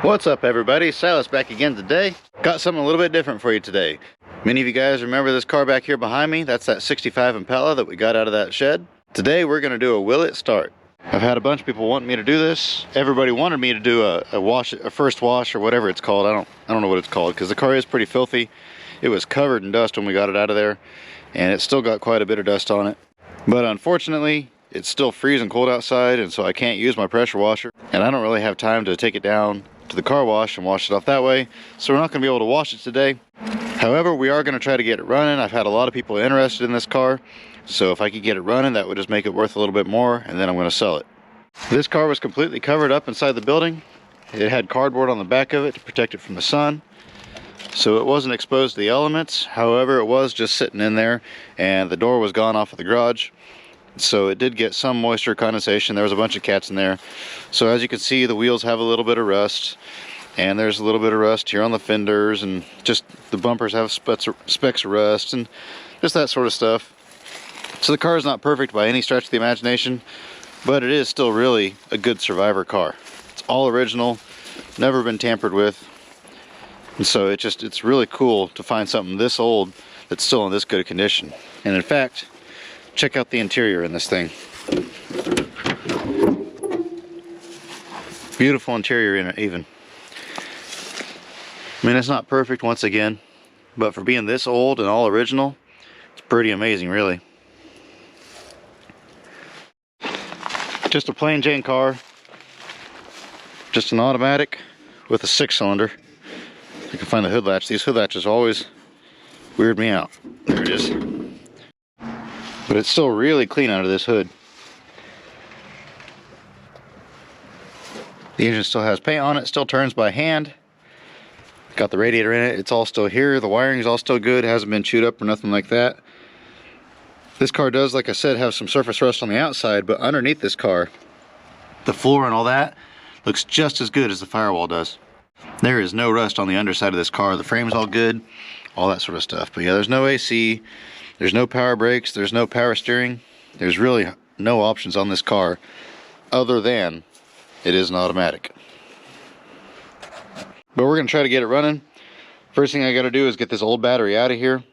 What's up, everybody? Silas back again today. Got something a little bit different for you today. Many of you guys remember this car back here behind me. That's that 65 Impala that we got out of that shed. Today we're going to do a will it start. I've had a bunch of people wanting me to do this. Everybody wanted me to do a first wash or whatever it's called. I don't know what it's called because the car is pretty filthy. It was covered in dust when we got it out of there, and it's still got quite a bit of dust on it. But unfortunately, it's still freezing cold outside, and so I can't use my pressure washer, and I don't really have time to take it down to the car wash and wash it off that way, so we're not going to be able to wash it today. However, we are going to try to get it running. I've had a lot of people interested in this car, so if I could get it running, that would just make it worth a little bit more, and then I'm going to sell it. This car was completely covered up inside the building. It had cardboard on the back of it to protect it from the sun, so it wasn't exposed to the elements. However, it was just sitting in there, and the door was gone off of the garage, so it did get some moisture condensation. There was a bunch of cats in there. So as you can see, the wheels have a little bit of rust, and there's a little bit of rust here on the fenders, and just the bumpers have specks of rust and just that sort of stuff. So the car is not perfect by any stretch of the imagination, but it is still really a good survivor car. It's all original, never been tampered with, and so it's really cool to find something this old that's still in this good condition. And in fact, check out the interior in this thing. Beautiful interior in it even. I mean, it's not perfect once again, but for being this old and all original, it's pretty amazing really. Just a plain Jane car. Just an automatic with a 6-cylinder. You can find the hood latch. These hood latches always weird me out. There it is. But it's still really clean out of this hood. The engine still has paint on it, still turns by hand. Got the radiator in it, it's all still here. The wiring is all still good, hasn't been chewed up or nothing like that. This car does, like I said, have some surface rust on the outside, but underneath this car, the floor and all that looks just as good as the firewall does. There is no rust on the underside of this car. The frame's all good, all that sort of stuff. But yeah, there's no AC. There's no power brakes, there's no power steering. There's really no options on this car other than it is an automatic. But we're going to try to get it running. First thing I got to do is get this old battery out of here.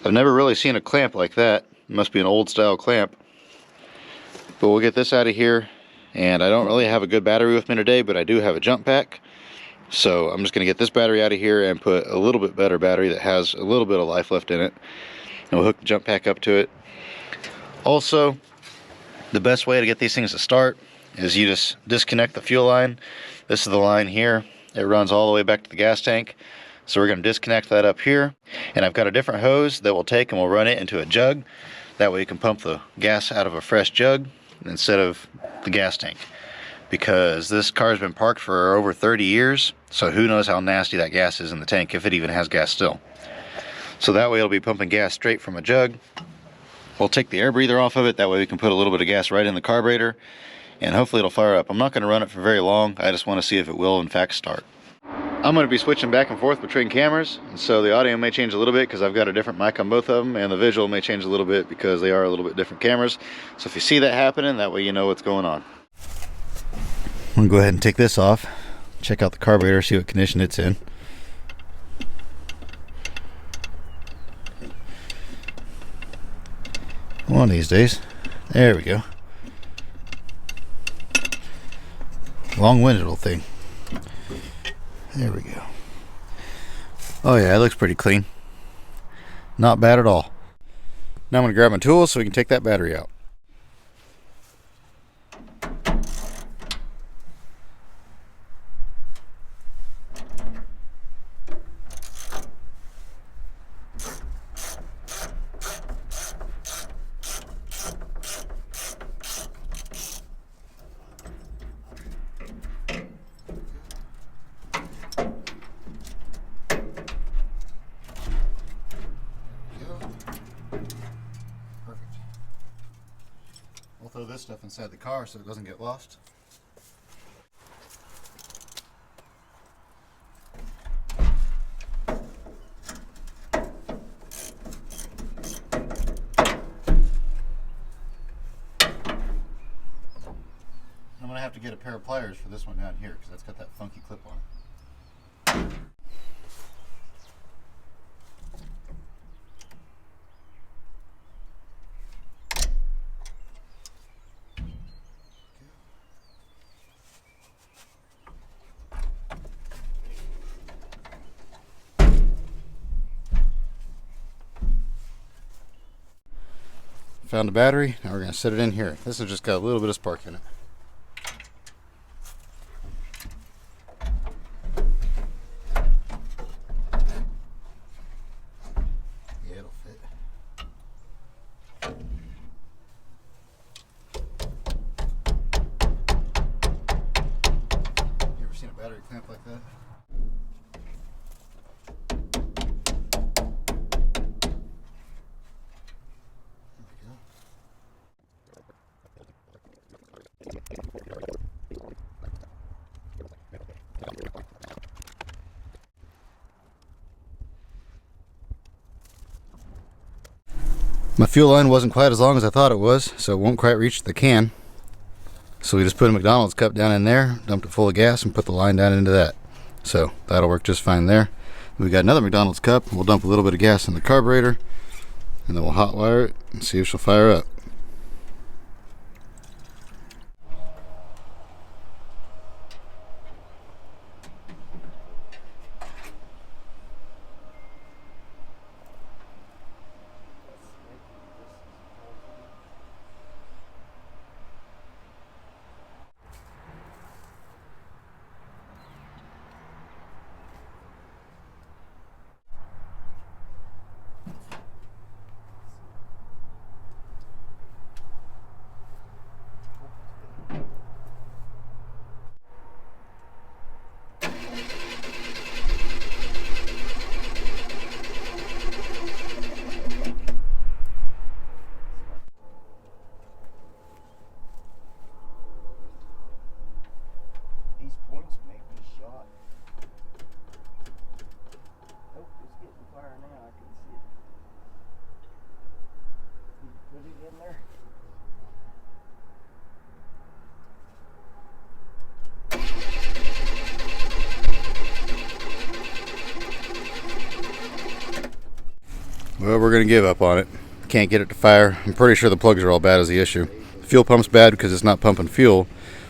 I've never really seen a clamp like that. It must be an old style clamp. But we'll get this out of here. And I don't really have a good battery with me today, but I do have a jump pack. So I'm just going to get this battery out of here and put a little bit better battery that has a little bit of life left in it. And we'll hook the jump pack up to it. Also, the best way to get these things to start is you just disconnect the fuel line. This is the line here. It runs all the way back to the gas tank. So we're going to disconnect that up here. And I've got a different hose that we'll take and we'll run it into a jug. That way you can pump the gas out of a fresh jug instead of the gas tank. Because this car's been parked for over 30 years. So who knows how nasty that gas is in the tank, if it even has gas still. So that way it'll be pumping gas straight from a jug. We'll take the air breather off of it. That way we can put a little bit of gas right in the carburetor. And hopefully it'll fire up. I'm not going to run it for very long. I just want to see if it will in fact start. I'm going to be switching back and forth between cameras. And so the audio may change a little bit because I've got a different mic on both of them. And the visual may change a little bit because they are a little bit different cameras. So if you see that happening, that way you know what's going on. I'm going to go ahead and take this off. Check out the carburetor, see what condition it's in. One of these days. There we go. Long-winded little thing. There we go. Oh yeah, it looks pretty clean. Not bad at all. Now I'm going to grab my tools so we can take that battery out. We'll throw this stuff inside the car so it doesn't get lost. I'm going to have to get a pair of pliers for this one down here because that's got that funky clip on it. Found a battery. Now we're going to set it in here. This has just got a little bit of spark in it. Yeah, it'll fit. You ever seen a battery clamp like that? My fuel line wasn't quite as long as I thought it was, so it won't quite reach the can. So we just put a McDonald's cup down in there, dumped it full of gas, and put the line down into that. So that'll work just fine there. We got another McDonald's cup. We'll dump a little bit of gas in the carburetor, and then we'll hot wire it and see if she'll fire up. Well, we're going to give up on it. Can't get it to fire. I'm pretty sure the plugs are all bad as the issue. The fuel pump's bad because it's not pumping fuel,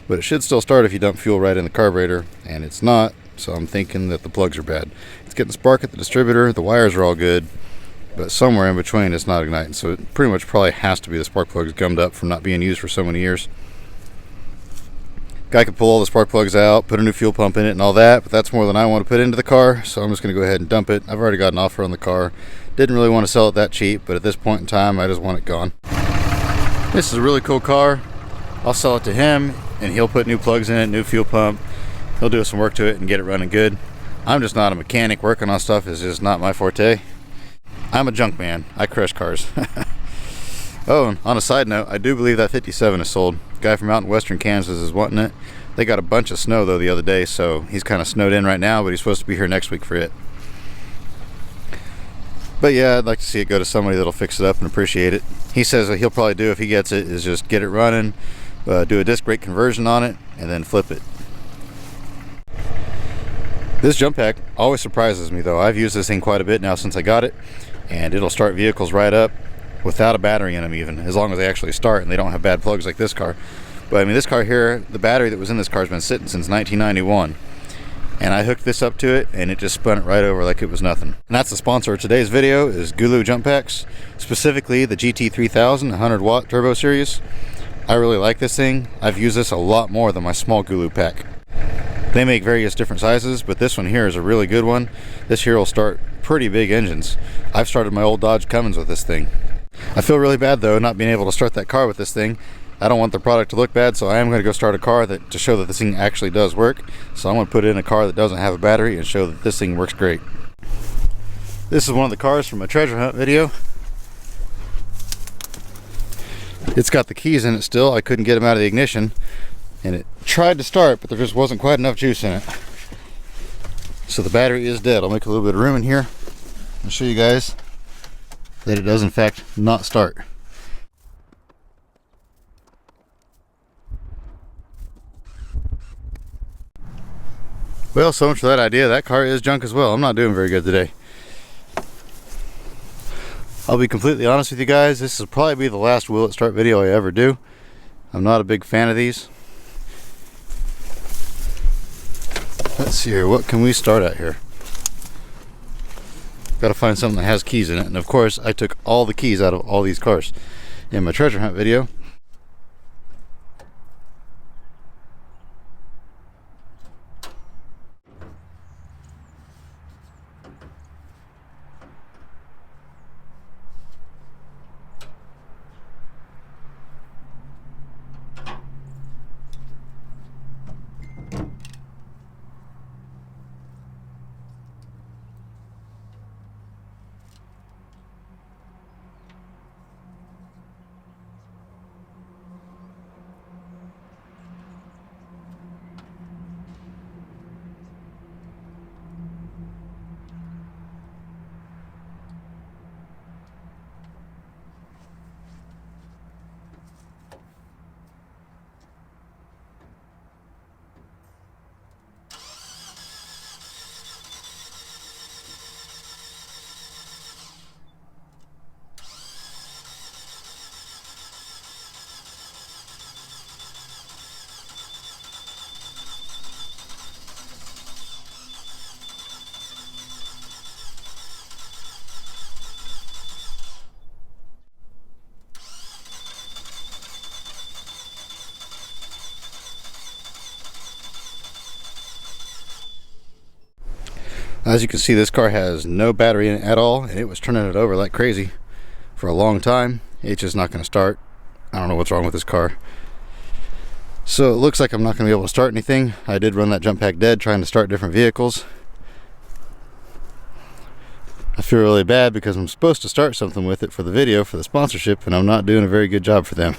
but it should still start if you dump fuel right in the carburetor, and it's not, so I'm thinking that the plugs are bad. It's getting spark at the distributor, the wires are all good, but somewhere in between it's not igniting, so it pretty much probably has to be the spark plugs gummed up from not being used for so many years. Guy could pull all the spark plugs out, put a new fuel pump in it and all that, but that's more than I want to put into the car, so I'm just going to go ahead and dump it. I've already got an offer on the car. Didn't really want to sell it that cheap, but at this point in time, I just want it gone. This is a really cool car. I'll sell it to him, and he'll put new plugs in it, new fuel pump. He'll do some work to it and get it running good. I'm just not a mechanic. Working on stuff is just not my forte. I'm a junk man. I crush cars. Oh, and on a side note, I do believe that 57 is sold. Guy from out in western Kansas is wanting it. They got a bunch of snow though the other day, so he's kind of snowed in right now, but he's supposed to be here next week for it. But yeah, I'd like to see it go to somebody that'll fix it up and appreciate it. He says what he'll probably do if he gets it is just get it running, do a disc brake conversion on it, and then flip it. This jump pack always surprises me though. I've used this thing quite a bit now since I got it, and it'll start vehicles right up without a battery in them even, as long as they actually start and they don't have bad plugs like this car. But I mean, this car here, the battery that was in this car has been sitting since 1991. And I hooked this up to it and it just spun it right over like it was nothing. And that's the sponsor of today's video is Gooloo jump packs, specifically the GT3000 100 watt turbo series. I really like this thing. I've used this a lot more than my small Gooloo pack. They make various different sizes, but this one here is a really good one. This here will start pretty big engines. I've started my old Dodge Cummins with this thing. I feel really bad though not being able to start that car with this thing. I don't want the product to look bad, so I am going to go start a car to show that this thing actually does work. So I'm going to put it in a car that doesn't have a battery and show that this thing works great. This is one of the cars from a treasure hunt video. It's got the keys in it still. I couldn't get them out of the ignition, and it tried to start, but there just wasn't quite enough juice in it. So the battery is dead. I'll make a little bit of room in here. I'll show you guys that it does in fact not start. Well, so much for that idea. That car is junk as well. I'm not doing very good today. I'll be completely honest with you guys. This will probably be the last Will It Start video I ever do. I'm not a big fan of these. Let's see here. What can we start at here? Got to find something that has keys in it. And of course, I took all the keys out of all these cars. in my treasure hunt video. As you can see, this car has no battery in it at all, and it was turning it over like crazy for a long time. It's just not going to start. I don't know what's wrong with this car. So it looks like I'm not going to be able to start anything. I did run that jump pack dead trying to start different vehicles. I feel really bad because I'm supposed to start something with it for the video, for the sponsorship, and I'm not doing a very good job for them.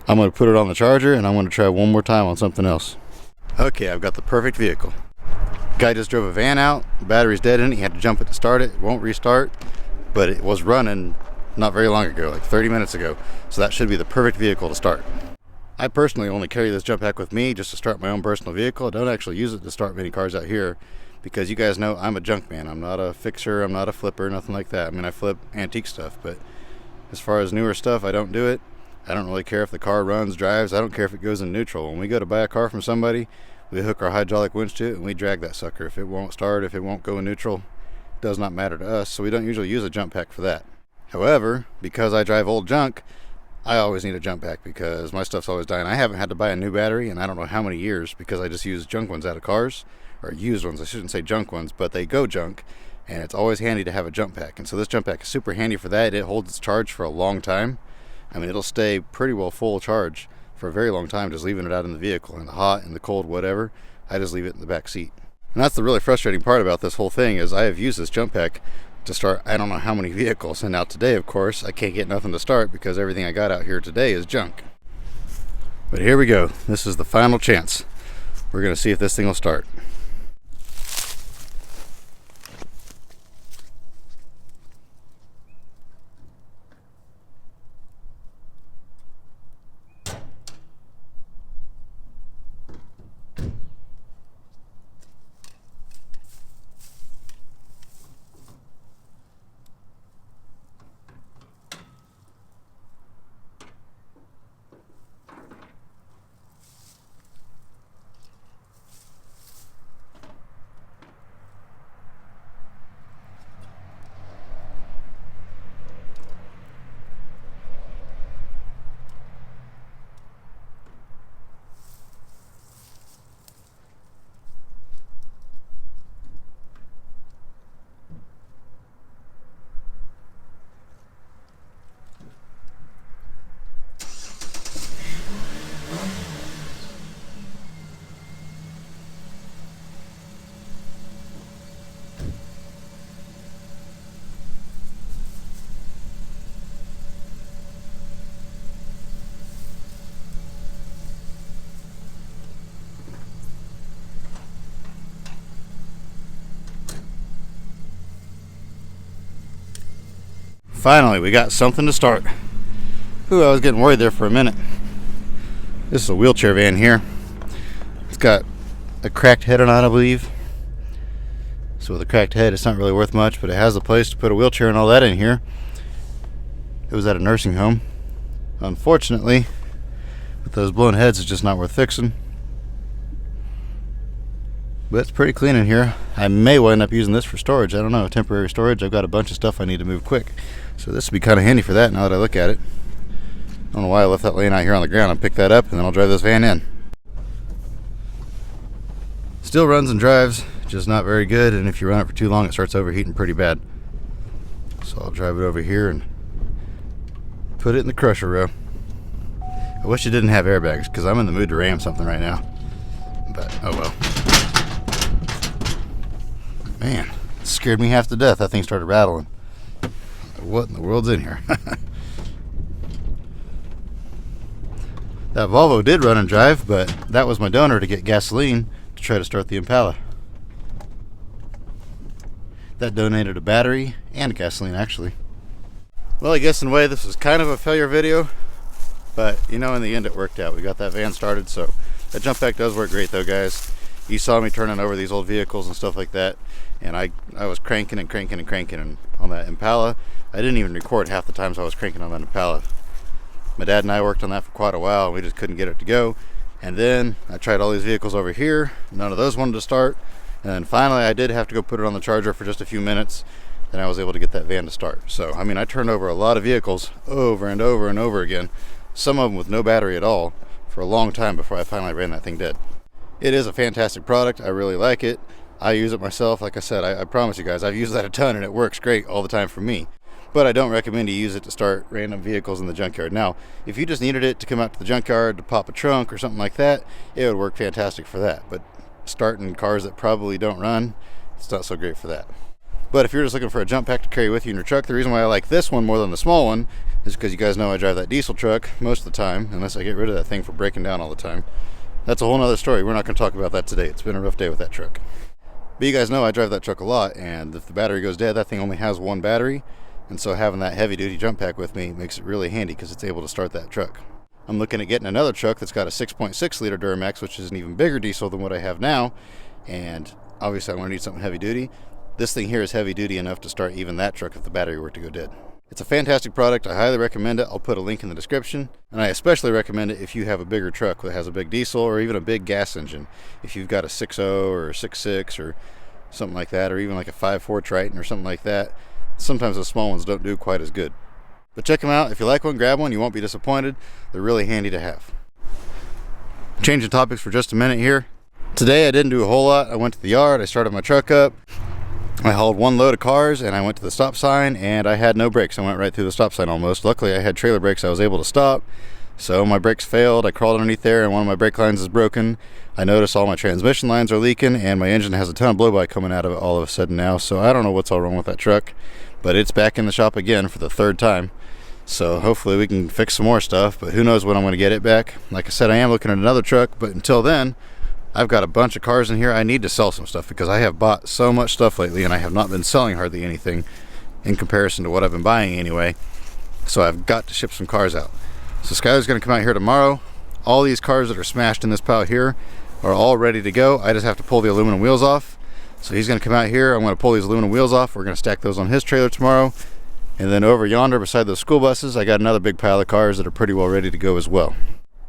I'm going to put it on the charger, and I'm going to try one more time on something else. Okay, I've got the perfect vehicle. Guy just drove a van out, the battery's dead in it, he had to jump it to start it. It won't restart, but it was running not very long ago, like 30 minutes ago, so that should be the perfect vehicle to start. I personally only carry this jump pack with me just to start my own personal vehicle. I don't actually use it to start many cars out here because you guys know I'm a junk man. I'm not a fixer, I'm not a flipper, nothing like that. I mean, I flip antique stuff, but as far as newer stuff, I don't do it. I don't really care if the car runs, drives, I don't care if it goes in neutral. When we go to buy a car from somebody, we hook our hydraulic winch to it and we drag that sucker. If it won't start, if it won't go in neutral, it does not matter to us, so we don't usually use a jump pack for that. However, because I drive old junk, I always need a jump pack because my stuff's always dying. I haven't had to buy a new battery in I don't know how many years because I just use junk ones out of cars, or used ones. I shouldn't say junk ones, but they go junk, and it's always handy to have a jump pack. And so this jump pack is super handy for that. It holds its charge for a long time. I mean, it'll stay pretty well full charge for a very long time, just leaving it out in the vehicle, in the hot, in the cold, whatever. I just leave it in the back seat. And that's the really frustrating part about this whole thing is I have used this jump pack to start I don't know how many vehicles, and now today, of course, I can't get nothing to start because everything I got out here today is junk. But here we go. This is the final chance. We're going to see if this thing will start. Finally, we got something to start. Ooh, I was getting worried there for a minute. This is a wheelchair van here. It's got a cracked head on it, I believe. So with a cracked head, it's not really worth much, but it has a place to put a wheelchair and all that in here. It was at a nursing home. Unfortunately, with those blown heads, it's just not worth fixing. But it's pretty clean in here. I may wind up using this for storage. I don't know, temporary storage. I've got a bunch of stuff I need to move quick. So this would be kind of handy for that now that I look at it. I don't know why I left that laying out here on the ground. I'll pick that up and then I'll drive this van in. Still runs and drives, just not very good. And if you run it for too long, it starts overheating pretty bad. So I'll drive it over here and put it in the crusher row. I wish it didn't have airbags because I'm in the mood to ram something right now. But oh well. Man, it scared me half to death. That thing started rattling. What in the world's in here? That Volvo did run and drive, but that was my donor to get gasoline to try to start the Impala. That donated a battery and gasoline, actually. Well, I guess in a way this was kind of a failure video, but you know, in the end it worked out. We got that van started, so that jump pack does work great though, guys. You saw me turning over these old vehicles and stuff like that, and I was cranking and cranking and cranking, and on that Impala, I didn't even record half the times I was cranking on that Impala. My dad and I worked on that for quite a while, and we just couldn't get it to go. And then I tried all these vehicles over here, none of those wanted to start, and then finally I did have to go put it on the charger for just a few minutes, and I was able to get that van to start. So I mean, I turned over a lot of vehicles over and over and over again, some of them with no battery at all, for a long time before I finally ran that thing dead. It is a fantastic product. I really like it. I use it myself. Like I said, I promise you guys, I've used that a ton and it works great all the time for me. But I don't recommend you use it to start random vehicles in the junkyard. Now, if you just needed it to come out to the junkyard to pop a trunk or something like that, it would work fantastic for that. But starting cars that probably don't run, it's not so great for that. But if you're just looking for a jump pack to carry with you in your truck, the reason why I like this one more than the small one is because you guys know I drive that diesel truck most of the time, unless I get rid of that thing for breaking down all the time. That's a whole nother story. We're not going to talk about that today. It's been a rough day with that truck. But you guys know I drive that truck a lot, and if the battery goes dead, that thing only has one battery, and so having that heavy duty jump pack with me makes it really handy because it's able to start that truck. I'm looking at getting another truck that's got a 6.6 liter Duramax, which is an even bigger diesel than what I have now, and obviously I want to need something heavy duty. This thing here is heavy duty enough to start even that truck if the battery were to go dead. It's a fantastic product. I highly recommend it. I'll put a link in the description, and I especially recommend it if you have a bigger truck that has a big diesel or even a big gas engine. If you've got a 6.0 or a 6.6 or something like that, or even like a 5.4 Triton or something like that, sometimes the small ones don't do quite as good. But check them out. If you like one, grab one. You won't be disappointed. They're really handy to have. Changing topics for just a minute here. Today I didn't do a whole lot. I went to the yard. I started my truck up. I hauled one load of cars and I went to the stop sign, and I had no brakes. I went right through the stop sign almost. Luckily I had trailer brakes. I was able to stop. So my brakes failed. I crawled underneath there and one of my brake lines is broken. I noticed all my transmission lines are leaking and my engine has a ton of blow-by coming out of it all of a sudden now. So I don't know what's all wrong with that truck, but it's back in the shop again for the third time. So hopefully we can fix some more stuff, but who knows when I'm going to get it back. Like I said, I am looking at another truck, but until then, I've got a bunch of cars in here. I need to sell some stuff because I have bought so much stuff lately and I have not been selling hardly anything in comparison to what I've been buying anyway. So I've got to ship some cars out. So Skyler's going to come out here tomorrow. All these cars that are smashed in this pile here are all ready to go. I just have to pull the aluminum wheels off. So he's going to come out here. I'm going to pull these aluminum wheels off. We're going to stack those on his trailer tomorrow. And then over yonder beside those school buses, I got another big pile of cars that are pretty well ready to go as well.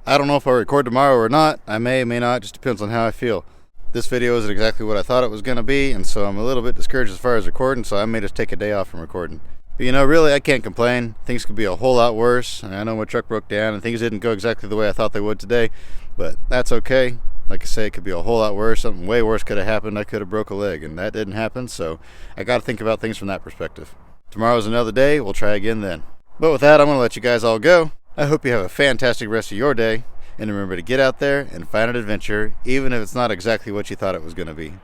I don't know if I'll record tomorrow or not. I may not, just depends on how I feel. This video isn't exactly what I thought it was going to be, and so I'm a little bit discouraged as far as recording, so I may just take a day off from recording. But you know, really, I can't complain. Things could be a whole lot worse. I know my truck broke down and things didn't go exactly the way I thought they would today, but that's okay. Like I say, it could be a whole lot worse. Something way worse could have happened. I could have broke a leg, and that didn't happen, so I got to think about things from that perspective. Tomorrow's another day. We'll try again then. But with that, I'm going to let you guys all go. I hope you have a fantastic rest of your day, and remember to get out there and find an adventure, even if it's not exactly what you thought it was going to be.